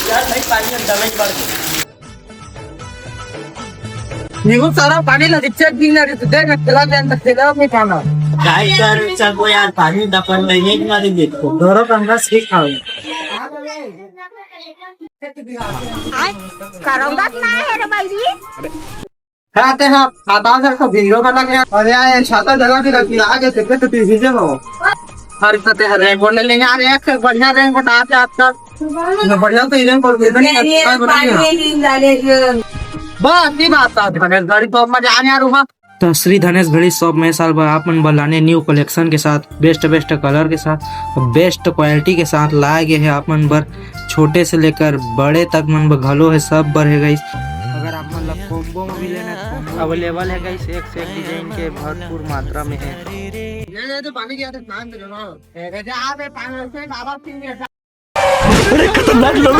यार भाई पानी अंदर में पड़ गया। निघून सारा पाणी ला रिचार्ज बिल दे ना त्याला त्यांना त्याला मी खाणार काय कर चल यार पानी दफन नहीं एक मारी देखो दोरो कंगा सीख खाओ करवत नाही है रे बाई खाते हैं खाता सर को वीडियो बना के अरे यार छाता जला के रखी आगे से तो टीवी हो हर कते हर रैंक बोलने लेंगे यार एक बढ़िया रैंक बता आपके आपका बढ़िया तो रैंक बोल के बस ये बात है गाड़ी तो मजा आने यार वहां तो श्री धनेश घड़ी शॉप में साल भर अपन बनाने न्यू कलेक्शन के साथ बेस्ट कलर के साथ बेस्ट क्वालिटी के साथ लाए गए हैं अपन बर छोटे से लेकर बड़े तक मन बर घलो है सब बर है गाइस। अगर आप मन ला कॉम्बो में भी लेना है अवेलेबल है गाइस, एक से एक डिजाइन के भरपूर मात्रा में है। ये तो पानी की आदत नाम दे रहा हूं ए गजा आप पानी से बाबा सिंह खतरनाक लोग